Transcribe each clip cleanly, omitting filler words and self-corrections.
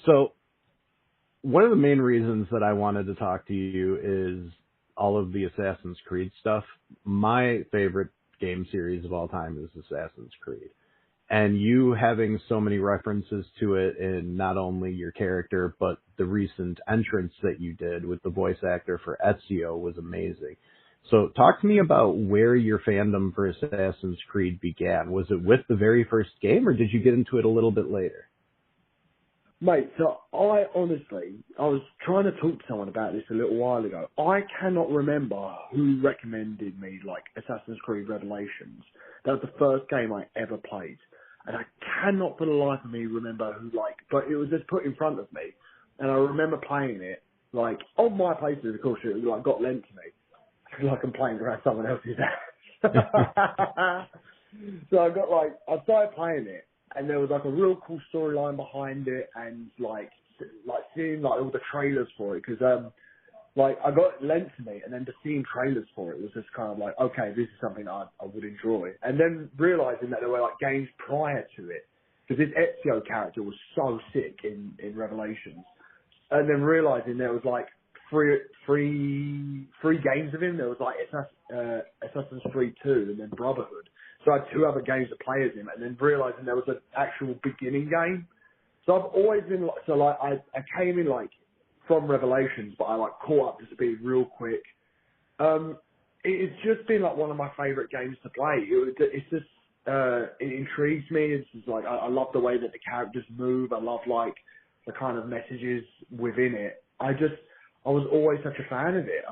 So one of the main reasons that I wanted to talk to you is all of the Assassin's Creed stuff. My favorite game series of all time is Assassin's Creed. And you having so many references to it in not only your character, but the recent entrance that you did with the voice actor for Ezio was amazing. So talk to me about where your fandom for Assassin's Creed began. Was it with the very first game, or did you get into it a little bit later? Mate, so I was trying to talk to someone about this a little while ago. I cannot remember who recommended me, like, Assassin's Creed Revelations. That was the first game I ever played. And I cannot for the life of me remember who, like, but it was just put in front of me. And I remember playing it, like, on my PlayStation, of course, it, like, got lent to me. Like I'm playing around someone else's house. So I started playing it. And there was like a real cool storyline behind it, and like seeing like all the trailers for it, because like I got it lent to me, and then just seeing trailers for it was just kind of like, okay, this is something I would enjoy. And then realizing that there were like games prior to it, because this Ezio character was so sick in Revelations, and then realizing there was like three games of him. There was like Assassin's Creed 2 and then Brotherhood. So I had two other games to play as him, and then realising there was an actual beginning game. So I've always been like, so like I came in like from Revelations, but I like caught up to speed real quick. It's just been like one of my favourite games to play. It's just it intrigues me. It's just like I love the way that the characters move. I love like the kind of messages within it. I was always such a fan of it.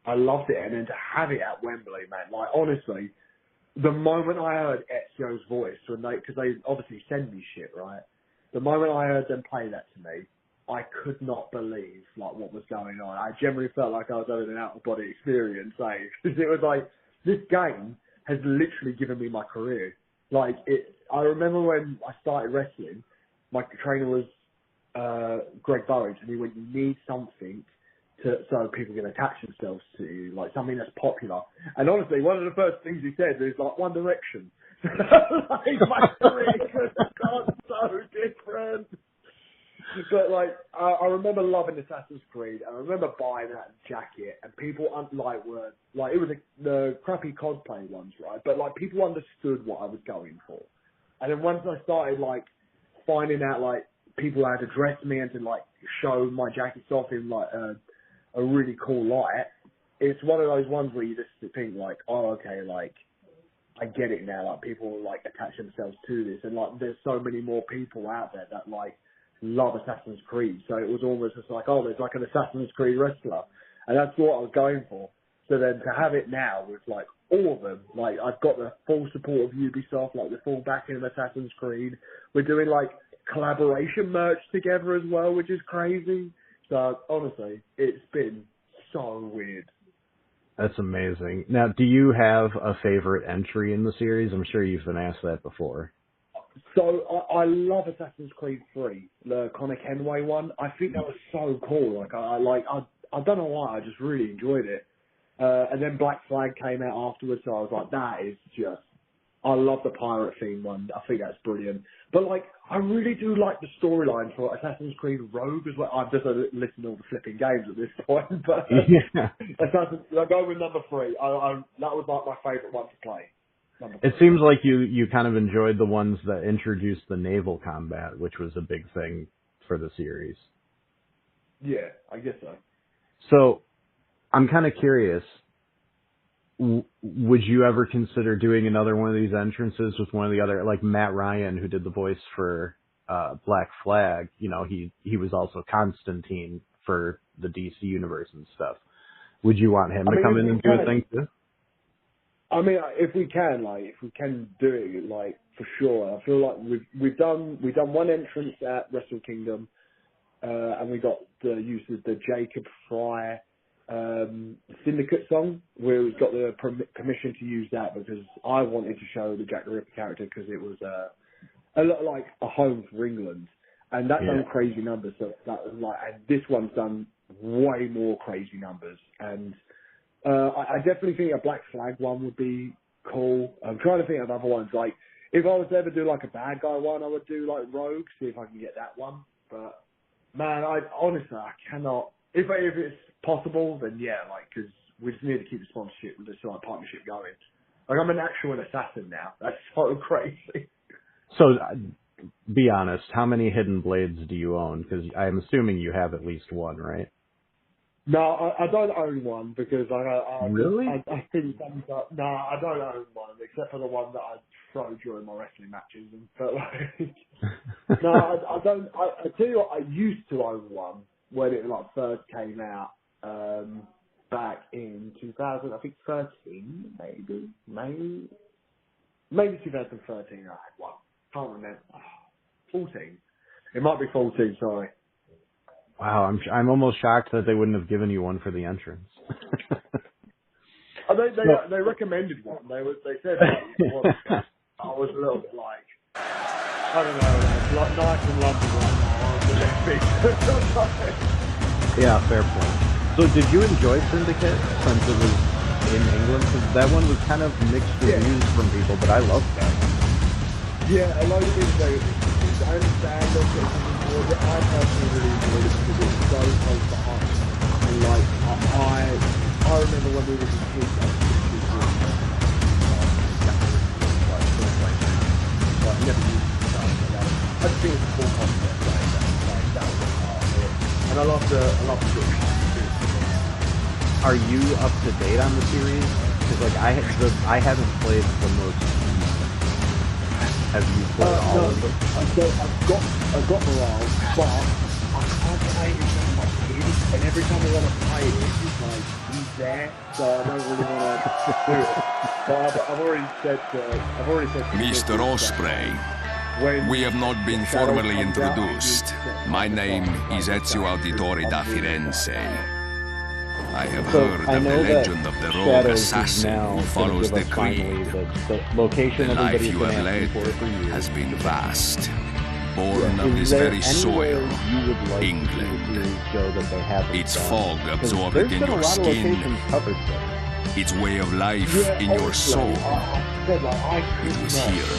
I loved it, and then to have it at Wembley, man, like honestly. The moment I heard Ezio's voice, because they obviously send me shit, right? The moment I heard them play that to me, I could not believe like what was going on. I generally felt like I was having an out of body experience, because it was like this game has literally given me my career. Like I remember when I started wrestling, my trainer was Greg Burridge, and he went, "You need something." So people can attach themselves to you, like something that's popular. And honestly, one of the first things he said was like One Direction. Like my career could have gone so different. But like, I remember loving Assassin's Creed. I remember buying that jacket, and people were like, it was the crappy cosplay ones, right? But like, people understood what I was going for. And then once I started like finding out like people had to dress me and to like show my jackets off in like a really cool light, it's one of those ones where you just think like, oh, okay, like, I get it now, like, people, like, attach themselves to this, and, like, there's so many more people out there that, like, love Assassin's Creed, so it was almost just like, oh, there's, like, an Assassin's Creed wrestler, and that's what I was going for. So then to have it now with, like, all of them, like, I've got the full support of Ubisoft, like, the full backing of Assassin's Creed, we're doing, like, collaboration merch together as well, which is crazy. So, honestly, it's been so weird. That's amazing. Now, do you have a favorite entry in the series? I'm sure you've been asked that before. So, I love Assassin's Creed 3, the Connor Kenway one. I think that was so cool. Like, I don't know why, I just really enjoyed it. And then Black Flag came out afterwards, so I was like, that is just... I love the pirate theme one. I think that's brilliant. But like, I really do like the storyline for Assassin's Creed Rogue as well. I've just listened to all the flipping games at this point, but Yeah. I go with number 3. That was like my favourite one to play. Number It 3. seems like you kind of enjoyed the ones that introduced the naval combat, which was a big thing for the series. Yeah, I guess so. So, I'm kind of curious, would you ever consider doing another one of these entrances with one of the other, like Matt Ryan, who did the voice for Black Flag? You know, he was also Constantine for the DC universe and stuff. Would you want him I to mean, come if in we and do a can, thing too? I mean, if we can do it, like, for sure. I feel like we've done one entrance at Wrestle Kingdom, and we got the use of the Jacob Fry Syndicate song, where we've got the permission to use that because I wanted to show the Jack the Ripper character because it was a lot like a home for England, and that Yeah. done crazy numbers. So that was like, and this one's done way more crazy numbers, and I definitely think a Black Flag one would be cool. I'm trying to think of other ones. Like, if I was to ever do like a bad guy one, I would do like Rogue, see if I can get that one. But Man, I honestly, I cannot. If it's possible, then yeah, like, because we just need to keep the sponsorship with this like partnership going. Like, I'm an actual assassin now. That's so crazy. So, be honest. How many hidden blades do you own? Because I'm assuming you have at least one, right? No, I don't own one because Really? I think no, I don't own one except for the one that I throw during my wrestling matches. But like, no, I don't. I tell you what, I used to own one when it like first came out back in 2000. I think 13, maybe 2013. I had one. Can't remember. 14. It might be 14. Sorry. Wow, I'm almost shocked that they wouldn't have given you one for the entrance. They recommended one. They said like, I was a little bit like, I don't know, like nice in London right now. Yeah, fair point. So did you enjoy Syndicate since it was in England? Because that one was kind of mixed reviews from people, but I loved that one. Yeah, a lot of people say I understand that it's important. I personally really enjoyed it because it's so close to home. And like, I remember when we were in kids, I was never used to stuff like that. I just think it's a cool concept, like that was part of it. And I love the book. Are you up to date on the series? Because like I haven't played the most. Have you played all of them? I've got Morale, but I can't play it with my kids, and every time I want to play it, it's like he's there, so I don't really want to do it. But I've already said to Mr. Ospreay, we have not been formally introduced. My name is Ezio Auditore da Firenze. I have heard of the legend of the rogue assassin who follows the creed. The life you have led has been vast. Born of this very soil, England. Its fog absorbed in your skin, its way of life in your soul. It was here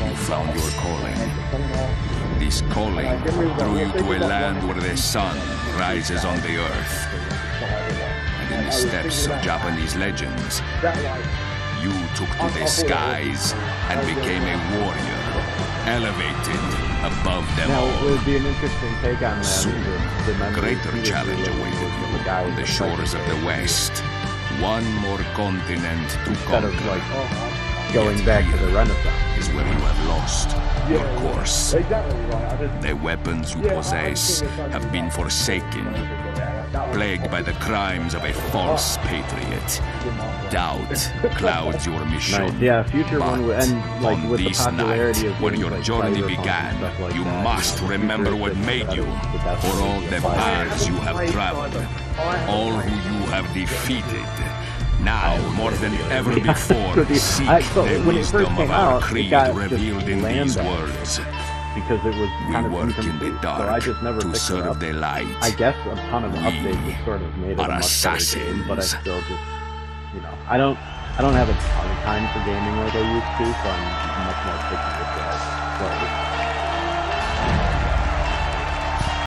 you found your calling. This calling drew you to a land where the sun rises on the earth. In the steps of Japanese legends, you took to the skies and became a warrior, elevated above them all. It would be an interesting take on that. Soon, greater challenge awaited you on the shores of the West. One more continent to conquer. Instead of like going back to the Renaissance. Is where you have lost your course. The weapons you possess have been forsaken, plagued by the crimes of a false patriot. Doubt clouds your mission. Nice. Yeah, future but one, and like on with this the popularity night, of where games your like journey Cyberpunk began, and stuff like you that, must remember what made you, for all the paths you have traveled, all who you have defeated. Now, more than ever before, seek the wisdom of our creed revealed in these words. Because it was kind of work in the incomplete, dark so I just never to picked it serve up. the light. I guess a ton of updates have sort of made it a are much better game, but I assassins. still just, you know, I don't have a ton of time for gaming like I used to, so I'm much more picky with what I play.